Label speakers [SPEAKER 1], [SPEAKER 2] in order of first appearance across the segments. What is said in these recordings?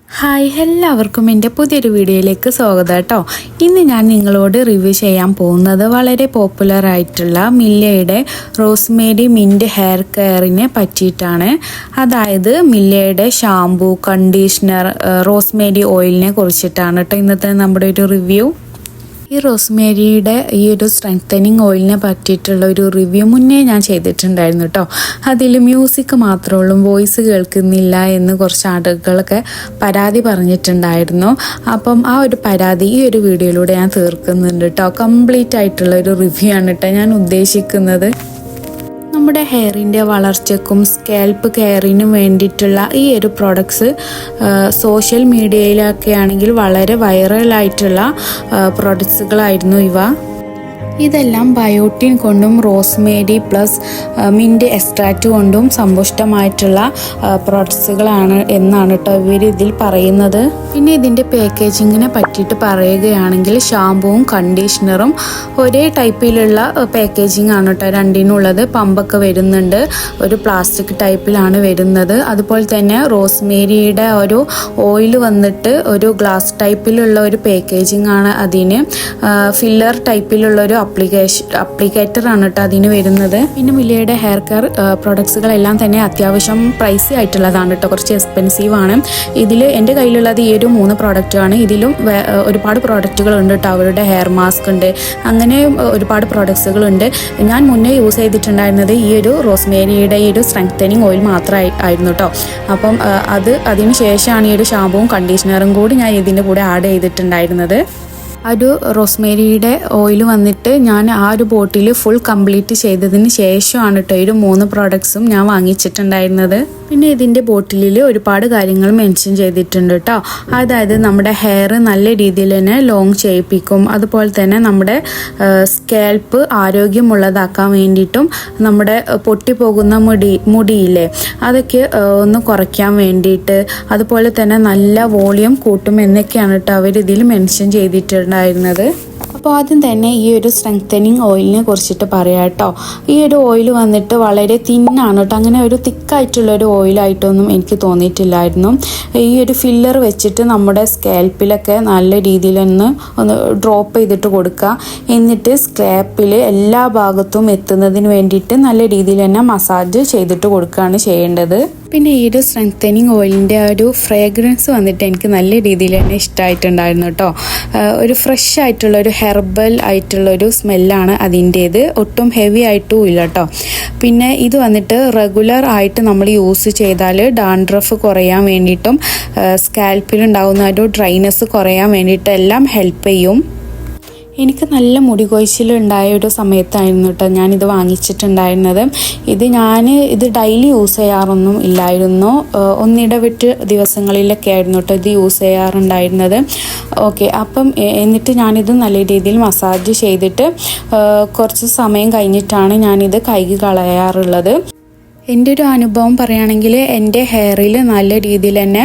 [SPEAKER 1] Hi, എല്ലാവർക്കും എൻ്റെ പുതിയൊരു വീഡിയോയിലേക്ക് സ്വാഗതം കേട്ടോ. ഇന്ന് ഞാൻ നിങ്ങളോട് റിവ്യൂ ചെയ്യാൻ പോകുന്നത് വളരെ പോപ്പുലർ ആയിട്ടുള്ള മില്ലയുടെ റോസ്മേരി മിൻറ്റ് ഹെയർ കെയറിനെ പറ്റിയിട്ടാണ്. അതായത് മില്ലയുടെ ഷാംപൂ, കണ്ടീഷണർ, റോസ്മേരി ഓയിലിനെ കുറിച്ചിട്ടാണ് കേട്ടോ ഇന്നത്തെ നമ്മുടെ ഒരു റിവ്യൂ. ഈ റോസ്മേരിയുടെ ഈ ഒരു സ്ട്രെങ്തനിങ് ഓയിലിനെ പറ്റിയിട്ടുള്ള ഒരു റിവ്യൂ മുന്നേ ഞാൻ ചെയ്തിട്ടുണ്ടായിരുന്നു കേട്ടോ. അതിൽ മ്യൂസിക് മാത്രമേ ഉള്ളൂ, വോയിസ് കേൾക്കുന്നില്ല എന്ന് കുറച്ച് ആളുകളൊക്കെ പരാതി പറഞ്ഞിട്ടുണ്ടായിരുന്നു. അപ്പം ആ ഒരു പരാതി ഈ ഒരു വീഡിയോയിലൂടെ ഞാൻ തീർക്കുന്നുണ്ട് കേട്ടോ. കംപ്ലീറ്റ് ആയിട്ടുള്ള ഒരു റിവ്യൂ ആണ് കേട്ടോ ഞാൻ ഉദ്ദേശിക്കുന്നത്. നമ്മുടെ ഹെയറിൻ്റെ വളർച്ചയ്ക്കും സ്കാൽപ്പ് കെയറിനും വേണ്ടിയിട്ടുള്ള ഈ ഒരു പ്രോഡക്ട്സ് സോഷ്യൽ മീഡിയയിലൊക്കെ ആണെങ്കിൽ വളരെ വൈറലായിട്ടുള്ള പ്രോഡക്ട്സുകളായിരുന്നു ഇവ. ഇതെല്ലാം ബയോട്ടിൻ കൊണ്ടും റോസ്മേരി പ്ലസ് മിൻറ്റ് എക്സ്ട്രാക്റ്റ് കൊണ്ടും സമ്പുഷ്ടമായിട്ടുള്ള പ്രോഡക്ട്സുകളാണ് എന്നാണ് കേട്ടോ ഇവർ ഇതിൽ പറയുന്നത്. പിന്നെ ഇതിൻ്റെ പാക്കേജിങ്ങിനെ പറ്റിയിട്ട് പറയുകയാണെങ്കിൽ ഷാമ്പുവും കണ്ടീഷണറും ഒരേ ടൈപ്പിലുള്ള പാക്കേജിങ് ആണ് കേട്ടോ രണ്ടിനുള്ളത്. പമ്പൊക്കെ വരുന്നുണ്ട്, ഒരു പ്ലാസ്റ്റിക് ടൈപ്പിലാണ് വരുന്നത്. അതുപോലെ തന്നെ റോസ്മേരിയുടെ ഒരു ഓയിൽ വന്നിട്ട് ഒരു ഗ്ലാസ് ടൈപ്പിലുള്ള ഒരു പാക്കേജിങ് ആണ്. അതിന് ഫില്ലർ ടൈപ്പിലുള്ള ഒരു അപ്ലിക്കേറ്റർ ആണ് കേട്ടോ അതിന് വരുന്നത്. പിന്നെ മില്ലയുടെ ഹെയർ കെയർ പ്രൊഡക്ട്സുകളെല്ലാം തന്നെ അത്യാവശ്യം പ്രൈസി ആയിട്ടുള്ളതാണ് കേട്ടോ, കുറച്ച് എക്സ്പെൻസീവ് ആണ്. ഇതിൽ എൻ്റെ കയ്യിലുള്ളത് ഈ ഒരു 3 പ്രോഡക്റ്റാണ്. ഇതിലും ഒരുപാട് പ്രോഡക്റ്റുകൾ ഉണ്ട് കേട്ടോ. അവരുടെ ഹെയർ മാസ്ക് ഉണ്ട്, അങ്ങനെ ഒരുപാട് പ്രോഡക്ട്സുകളുണ്ട്. ഞാൻ മുന്നേ യൂസ് ചെയ്തിട്ടുണ്ടായിരുന്നത് ഈ ഒരു റോസ്മേരിയുടെ ഈ ഒരു സ്ട്രെങ്തനിങ് ഓയിൽ മാത്രമായിരുന്നു കേട്ടോ. അപ്പം അതിന് ശേഷമാണ് ഈ ഒരു ഷാമ്പുവും കണ്ടീഷണറും കൂടി ഞാൻ ഇതിൻ്റെ കൂടെ ആഡ് ചെയ്തിട്ടുണ്ടായിരുന്നത്. ഒരു റോസ്മേരിയുടെ ഓയിൽ വന്നിട്ട് ഞാൻ ആ ഒരു ബോട്ടിൽ ഫുൾ കംപ്ലീറ്റ് ചെയ്തതിന് ശേഷമാണ് കേട്ടോ ഈ 3 പ്രോഡക്ട്സും ഞാൻ വാങ്ങിച്ചിട്ടുണ്ടായിരുന്നത്. പിന്നെ ഇതിൻ്റെ ബോട്ടിലിൽ ഒരുപാട് കാര്യങ്ങൾ മെൻഷൻ ചെയ്തിട്ടുണ്ട് കേട്ടോ. അതായത് നമ്മുടെ ഹെയർ നല്ല രീതിയിൽ തന്നെ ലോങ് ചെയ്യിപ്പിക്കും, അതുപോലെ തന്നെ നമ്മുടെ സ്കാൽപ്പ് ആരോഗ്യമുള്ളതാക്കാൻ വേണ്ടിയിട്ടും നമ്മുടെ പൊട്ടിപ്പോകുന്ന മുടിയില്ലേ അതൊക്കെ ഒന്ന് കുറയ്ക്കാൻ വേണ്ടിയിട്ട്, അതുപോലെ തന്നെ നല്ല വോളിയം കൂട്ടും എന്നൊക്കെയാണ് കേട്ടോ അവർ ഇതിൽ മെൻഷൻ ചെയ്തിട്ടുണ്ടായിരുന്നത്. അപ്പോൾ ആദ്യം തന്നെ ഈ ഒരു സ്ട്രെങ്തനിങ് ഓയിലിനെ കുറിച്ചിട്ട് പറയാം കേട്ടോ. ഈ ഒരു ഓയിൽ വന്നിട്ട് വളരെ തിന്നാണ് കേട്ടോ, അങ്ങനെ ഒരു തിക്കായിട്ടുള്ളൊരു ഓയിലായിട്ടൊന്നും എനിക്ക് തോന്നിയിട്ടില്ലായിരുന്നു. ഈ ഒരു ഫില്ലർ വെച്ചിട്ട് നമ്മുടെ സ്കാൽപ്പിലൊക്കെ നല്ല രീതിയിൽ ഒന്ന് ഡ്രോപ്പ് ചെയ്തിട്ട് കൊടുക്കുക. എന്നിട്ട് സ്കാൽപ്പിൽ എല്ലാ ഭാഗത്തും എത്തുന്നതിന് വേണ്ടിയിട്ട് നല്ല രീതിയിൽ തന്നെ മസാജ് ചെയ്തിട്ട് കൊടുക്കുകയാണ് ചെയ്യേണ്ടത്. പിന്നെ ഈ ഒരു സ്ട്രെങ്തനിങ് ഓയിലിൻ്റെ ആ ഒരു ഫ്രേഗ്രൻസ് വന്നിട്ട് എനിക്ക് നല്ല രീതിയിൽ തന്നെ ഇഷ്ടമായിട്ടുണ്ടായിരുന്നു കേട്ടോ. ഒരു ഫ്രഷ് ആയിട്ടുള്ള ഒരു ഹെർബൽ ആയിട്ടുള്ളൊരു സ്മെല്ലാണ് അതിൻ്റേത്, ഒട്ടും ഹെവി ആയിട്ടും ഇല്ല കേട്ടോ. പിന്നെ ഇത് വന്നിട്ട് റെഗുലർ ആയിട്ട് നമ്മൾ യൂസ് ചെയ്താൽ ഡാൻഡ്രഫ് കുറയാൻ വേണ്ടിയിട്ടും സ്കാൽപ്പിലുണ്ടാകുന്ന ഒരു ഡ്രൈനെസ് കുറയാൻ വേണ്ടിയിട്ടും എല്ലാം ഹെൽപ്പ് ചെയ്യും. എനിക്ക് നല്ല മുടി കൊഴിച്ചിലുണ്ടായ ഒരു സമയത്തായിരുന്നു കേട്ടോ ഞാനിത് വാങ്ങിച്ചിട്ടുണ്ടായിരുന്നത്. ഇത് ഡെയിലി യൂസ് ചെയ്യാറൊന്നും ഇല്ലായിരുന്നു, ഒന്നിടവിട്ട് ദിവസങ്ങളിലൊക്കെ ആയിരുന്നു കേട്ടോ ഇത് യൂസ് ചെയ്യാറുണ്ടായിരുന്നത്. ഓക്കെ, അപ്പം എന്നിട്ട് ഞാനിത് നല്ല രീതിയിൽ മസാജ് ചെയ്തിട്ട് കുറച്ച് സമയം കഴിഞ്ഞിട്ടാണ് ഞാനിത് കഴുകി കളയാറുള്ളത്. എൻ്റെ ഒരു അനുഭവം പറയുകയാണെങ്കിൽ എൻ്റെ ഹെയറിൽ നല്ല രീതിയിൽ തന്നെ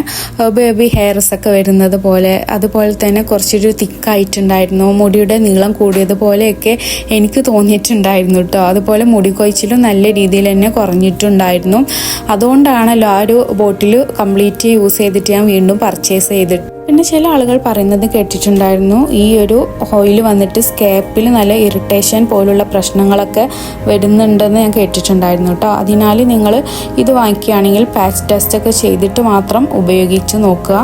[SPEAKER 1] ബേബി ഹെയർസ് ഒക്കെ വരുന്നത് പോലെ, അതുപോലെ തന്നെ കുറച്ചൊരു തിക്കായിട്ടുണ്ടായിരുന്നു, മുടിയുടെ നീളം കൂടിയതുപോലെയൊക്കെ എനിക്ക് തോന്നിയിട്ടുണ്ടായിരുന്നു കേട്ടോ. അതുപോലെ മുടി കൊഴിച്ചിലും നല്ല രീതിയിൽ തന്നെ കുറഞ്ഞിട്ടുണ്ടായിരുന്നു. അതുകൊണ്ടാണല്ലോ ആ ഒരു ബോട്ടിൽ കംപ്ലീറ്റ് യൂസ് ചെയ്തിട്ട് ഞാൻ വീണ്ടും പർച്ചേസ് ചെയ്തിട്ട്. പിന്നെ ചില ആളുകൾ പറയുന്നത് കേട്ടിട്ടുണ്ടായിരുന്നു ഈ ഒരു ഓയിൽ വന്നിട്ട് സ്കാൽപ്പിൽ നല്ല ഇറിറ്റേഷൻ പോലുള്ള പ്രശ്നങ്ങളൊക്കെ വരുന്നുണ്ടെന്ന് ഞാൻ കേട്ടിട്ടുണ്ടായിരുന്നു കേട്ടോ. അതിനാൽ നിങ്ങൾ ഇത് വാങ്ങിക്കുകയാണെങ്കിൽ പാച്ച് ടെസ്റ്റ് ഒക്കെ ചെയ്തിട്ട് മാത്രം ഉപയോഗിച്ച് നോക്കുക.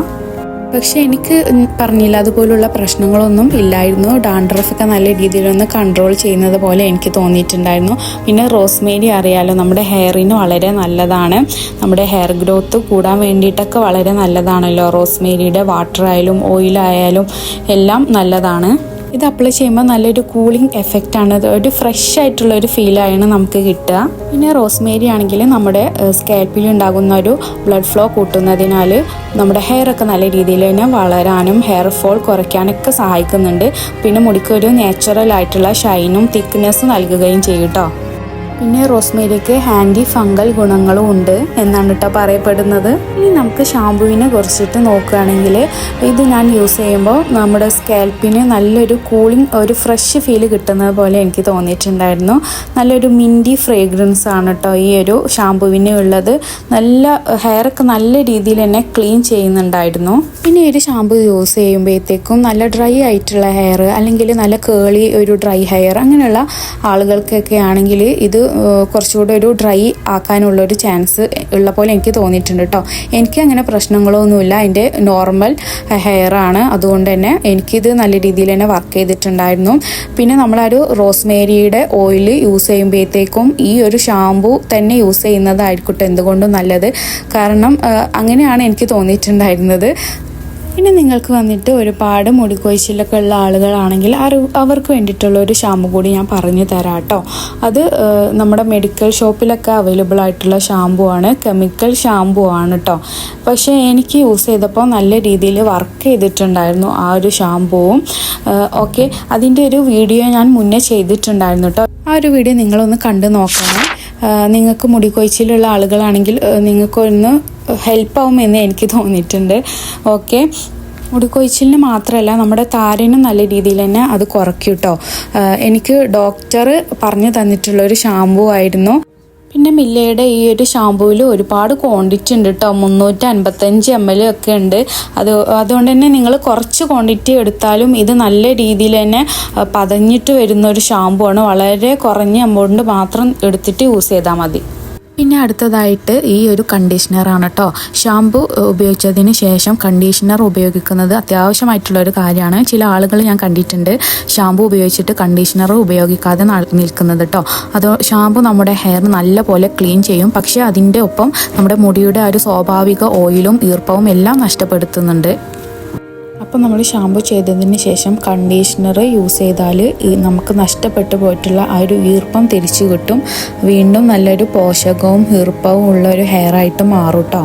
[SPEAKER 1] പക്ഷെ എനിക്ക് പറഞ്ഞില്ല അതുപോലുള്ള പ്രശ്നങ്ങളൊന്നും ഇല്ലായിരുന്നു. ഡാൻഡ്രഫൊക്കെ നല്ല രീതിയിലൊന്ന് കൺട്രോൾ ചെയ്യുന്നത് പോലെ എനിക്ക് തോന്നിയിട്ടുണ്ടായിരുന്നു. പിന്നെ റോസ്മേരി അറിയാലോ നമ്മുടെ ഹെയറിന് വളരെ നല്ലതാണ്, നമ്മുടെ ഹെയർ ഗ്രോത്ത് കൂടാൻ വേണ്ടിയിട്ടൊക്കെ വളരെ നല്ലതാണല്ലോ. റോസ്മേരിയുടെ വാട്ടർ ആയാലും ഓയിലായാലും എല്ലാം നല്ലതാണ്. ഇത് അപ്ലൈ ചെയ്യുമ്പോൾ നല്ലൊരു കൂളിംഗ് എഫക്റ്റാണ്, ഒരു ഫ്രഷ് ആയിട്ടുള്ള ഒരു ഫീലാണ് നമുക്ക് കിട്ടുക. പിന്നെ റോസ്മേരി ആണെങ്കിൽ നമ്മുടെ സ്കാൽപ്പിൽ ഉണ്ടാകുന്ന ഒരു ബ്ലഡ് ഫ്ലോ കൂട്ടുന്നതിനാൽ നമ്മുടെ ഹെയർ ഒക്കെ നല്ല രീതിയിൽ തന്നെ വളരാനും ഹെയർ ഫോൾ കുറയ്ക്കാനൊക്കെ സഹായിക്കുന്നുണ്ട്. പിന്നെ മുടിക്കൊരു നാച്ചുറൽ ആയിട്ടുള്ള ഷൈനും തിക്നെസ്സും നൽകുകയും ചെയ്യും കേട്ടോ. പിന്നെ റോസ്മേരിക്ക് ആൻറ്റി ഫംഗൽ ഗുണങ്ങളും ഉണ്ട് എന്നാണ് കേട്ടോ പറയപ്പെടുന്നത്. ഇനി നമുക്ക് ഷാമ്പുവിനെ കുറിച്ചിട്ട് നോക്കുകയാണെങ്കിൽ ഇത് ഞാൻ യൂസ് ചെയ്യുമ്പോൾ നമ്മുടെ സ്കാൽപ്പിന് നല്ലൊരു കൂളിംഗ്, ഒരു ഫ്രഷ് ഫീൽ കിട്ടുന്നത് പോലെ എനിക്ക് തോന്നിയിട്ടുണ്ടായിരുന്നു. നല്ലൊരു മിൻറ്റി ഫ്രേഗ്രൻസ് ആണ് കേട്ടോ ഈ ഒരു ഷാമ്പുവിന് ഉള്ളത്. നല്ല ഹെയറൊക്കെ നല്ല രീതിയിൽ തന്നെ ക്ലീൻ ചെയ്യുന്നുണ്ടായിരുന്നു. പിന്നെ ഒരു ഷാമ്പു യൂസ് ചെയ്യുമ്പോഴത്തേക്കും നല്ല ഡ്രൈ ആയിട്ടുള്ള ഹെയർ അല്ലെങ്കിൽ നല്ല കേളി ഒരു ഡ്രൈ ഹെയർ അങ്ങനെയുള്ള ആളുകൾക്കൊക്കെ ആണെങ്കിൽ ഇത് കുറച്ചുകൂടെ ഒരു ഡ്രൈ ആക്കാനുള്ളൊരു ചാൻസ് ഉള്ള പോലെ എനിക്ക് തോന്നിയിട്ടുണ്ട് കേട്ടോ. എനിക്ക് അങ്ങനെ പ്രശ്നങ്ങളൊന്നുമില്ല, എൻ്റെ നോർമൽ ഹെയർ ആണ്. അതുകൊണ്ട് തന്നെ എനിക്കിത് നല്ല രീതിയിൽ തന്നെ വർക്ക് ചെയ്തിട്ടുണ്ടായിരുന്നു. പിന്നെ നമ്മളൊരു റോസ്മേരിയുടെ ഓയിൽ യൂസ് ചെയ്യുമ്പോഴത്തേക്കും ഈ ഒരു ഷാമ്പു തന്നെ യൂസ് ചെയ്യുന്നതായിരിക്കട്ടെ എന്തുകൊണ്ടും നല്ലത്. കാരണം അങ്ങനെയാണ് എനിക്ക് തോന്നിയിട്ടുണ്ടായിരുന്നത്. പിന്നെ നിങ്ങൾക്ക് വന്നിട്ട് ഒരുപാട് മുടിക്കൊഴിച്ചിലൊക്കെ ഉള്ള ആളുകളാണെങ്കിൽ അവർക്ക് വേണ്ടിയിട്ടുള്ള ഒരു ഷാമ്പു കൂടി ഞാൻ പറഞ്ഞു തരാം കേട്ടോ. അത് നമ്മുടെ മെഡിക്കൽ ഷോപ്പിലൊക്കെ അവൈലബിൾ ആയിട്ടുള്ള ഷാമ്പു ആണ്, കെമിക്കൽ ഷാമ്പു ആണ് കേട്ടോ. പക്ഷേ എനിക്ക് യൂസ് ചെയ്തപ്പോൾ നല്ല രീതിയിൽ വർക്ക് ചെയ്തിട്ടുണ്ടായിരുന്നു ആ ഒരു ഷാമ്പുവും. ഓക്കെ, അതിൻ്റെ ഒരു വീഡിയോ ഞാൻ മുന്നേ ചെയ്തിട്ടുണ്ടായിരുന്നു കേട്ടോ. ആ ഒരു വീഡിയോ നിങ്ങളൊന്ന് കണ്ടു നോക്കണം. നിങ്ങൾക്ക് മുടിക്കൊഴിച്ചിലുള്ള ആളുകളാണെങ്കിൽ നിങ്ങൾക്കൊന്ന് ഹെൽപ്പാവുമെന്ന് എനിക്ക് തോന്നിയിട്ടുണ്ട്. ഓക്കെ, മുടിക്കൊഴിച്ചിലിന് മാത്രമല്ല നമ്മുടെ താരനും നല്ല രീതിയിൽ തന്നെ അത് കുറയ്ക്കും കേട്ടോ. എനിക്ക് ഡോക്ടർ പറഞ്ഞു തന്നിട്ടുള്ളൊരു ഷാമ്പു ആയിരുന്നു. പിന്നെ മില്ലയുടെ ഈ ഒരു ഷാമ്പുവിൽ ഒരുപാട് ക്വാണ്ടിറ്റി ഉണ്ട് കേട്ടോ, 355 ml ഒക്കെ ഉണ്ട്. അതുകൊണ്ട് തന്നെ നിങ്ങൾ കുറച്ച് ക്വാണ്ടിറ്റി എടുത്താലും ഇത് നല്ല രീതിയിൽ തന്നെ പതഞ്ഞിട്ട് വരുന്ന ഒരു ഷാമ്പു ആണ്. വളരെ കുറഞ്ഞ എമൗണ്ട് മാത്രം എടുത്തിട്ട് യൂസ് ചെയ്താൽ മതി. പിന്നെ അടുത്തതായിട്ട് ഈ ഒരു കണ്ടീഷണറാണ് കേട്ടോ. ഷാമ്പു ഉപയോഗിച്ചതിന് ശേഷം കണ്ടീഷണർ ഉപയോഗിക്കുന്നത് അത്യാവശ്യമായിട്ടുള്ളൊരു കാര്യമാണ്. ചില ആളുകൾ ഞാൻ കണ്ടിട്ടുണ്ട് ഷാമ്പു ഉപയോഗിച്ചിട്ട് കണ്ടീഷണർ ഉപയോഗിക്കാതെ നിൽക്കുന്നത് കേട്ടോ. അത് ഷാമ്പു നമ്മുടെ ഹെയർ നല്ല പോലെ ക്ലീൻ ചെയ്യും, പക്ഷേ അതിൻ്റെ ഒപ്പം നമ്മുടെ മുടിയുടെ ആ ഒരു സ്വാഭാവിക ഓയിലും ഈർപ്പവും എല്ലാം നഷ്ടപ്പെടുത്തുന്നുണ്ട്. അപ്പം നമ്മൾ ഷാമ്പു ചെയ്തതിന് ശേഷം കണ്ടീഷണർ യൂസ് ചെയ്താൽ നമുക്ക് നഷ്ടപ്പെട്ടു പോയിട്ടുള്ള ആ ഒരു ഈർപ്പം തിരിച്ചു കിട്ടും. വീണ്ടും നല്ലൊരു പോഷകവും ഈർപ്പവും ഉള്ള ഒരു ഹെയർ ആയിട്ട് മാറും കേട്ടോ.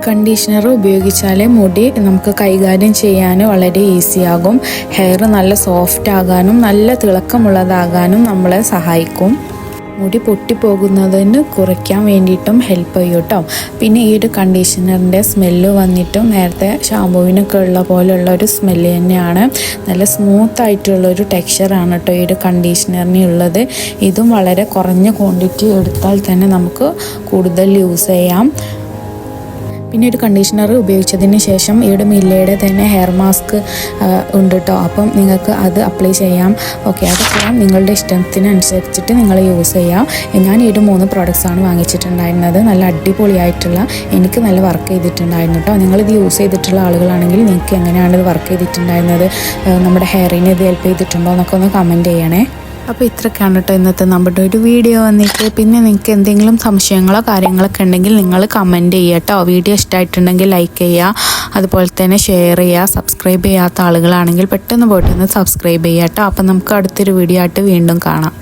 [SPEAKER 1] കണ്ടീഷണർ ഉപയോഗിച്ചാൽ മുടി നമുക്ക് കൈകാര്യം ചെയ്യാൻ വളരെ ഈസിയാകും. ഹെയർ നല്ല സോഫ്റ്റ് ആകാനും നല്ല തിളക്കമുള്ളതാകാനും നമ്മളെ സഹായിക്കും. മുടി പൊട്ടിപ്പോകുന്നതിന് കുറയ്ക്കാൻ വേണ്ടിയിട്ടും ഹെൽപ്പ് ചെയ്യും കേട്ടോ. പിന്നെ ഈ ഒരു കണ്ടീഷണറിൻ്റെ സ്മെല്ല് വന്നിട്ടും നേരത്തെ ഷാമ്പുവിനൊക്കെ ഉള്ള പോലെയുള്ള ഒരു സ്മെല്ല് തന്നെയാണ്. നല്ല സ്മൂത്ത് ആയിട്ടുള്ളൊരു ടെക്സ്ചറാണ് കേട്ടോ ഈ ഒരു കണ്ടീഷണറിന് ഉള്ളത്. ഇതും വളരെ കുറഞ്ഞ ക്വാണ്ടിറ്റി എടുത്താൽ തന്നെ നമുക്ക് കൂടുതൽ യൂസ് ചെയ്യാം. പിന്നെ ഒരു കണ്ടീഷണർ ഉപയോഗിച്ചതിന് ശേഷം ഇവിടെ മില്ലയുടെ തന്നെ ഹെയർ മാസ്ക് ഉണ്ട് കേട്ടോ. അപ്പം നിങ്ങൾക്ക് അത് അപ്ലൈ ചെയ്യാം. ഓക്കെ, അതൊക്കെ നിങ്ങളുടെ ഇഷ്ടത്തിനനുസരിച്ചിട്ട് നിങ്ങൾ യൂസ് ചെയ്യാം. ഞാൻ ഈ 3 പ്രോഡക്റ്റ്സാണ് വാങ്ങിച്ചിട്ടുണ്ടായിരുന്നത്. നല്ല അടിപൊളിയായിട്ടുള്ള, എനിക്ക് നല്ല വർക്ക് ചെയ്തിട്ടുണ്ടായിരുന്നു കേട്ടോ. നിങ്ങളിത് യൂസ് ചെയ്തിട്ടുള്ള ആളുകളാണെങ്കിൽ നിങ്ങൾക്ക് എങ്ങനെയാണ് ഇത് വർക്ക് ചെയ്തിട്ടുണ്ടായിരുന്നത്, നമ്മുടെ ഹെയറിന് ഇത് ഹെൽപ്പ് ചെയ്തിട്ടുണ്ടോ എന്നൊക്കെ ഒന്ന് കമൻറ്റ് ചെയ്യണേ. അപ്പോൾ ഇത്രയൊക്കെയാണ് കേട്ടോ ഇന്നത്തെ നമ്മുടെ ഒരു വീഡിയോ വന്നിട്ട്. പിന്നെ നിങ്ങൾക്ക് എന്തെങ്കിലും സംശയങ്ങളോ കാര്യങ്ങളൊക്കെ ഉണ്ടെങ്കിൽ നിങ്ങൾ കമൻറ്റ് ചെയ്യുക കേട്ടോ. വീഡിയോ ഇഷ്ടമായിട്ടുണ്ടെങ്കിൽ ലൈക്ക് ചെയ്യുക, അതുപോലെ തന്നെ ഷെയർ ചെയ്യുക. സബ്സ്ക്രൈബ് ചെയ്യാത്ത ആളുകളാണെങ്കിൽ പെട്ടെന്ന് പോയിട്ടൊന്ന് സബ്സ്ക്രൈബ് ചെയ്യുക കേട്ടോ. അപ്പോൾ നമുക്ക് അടുത്തൊരു വീഡിയോ ആയിട്ട് വീണ്ടും കാണാം.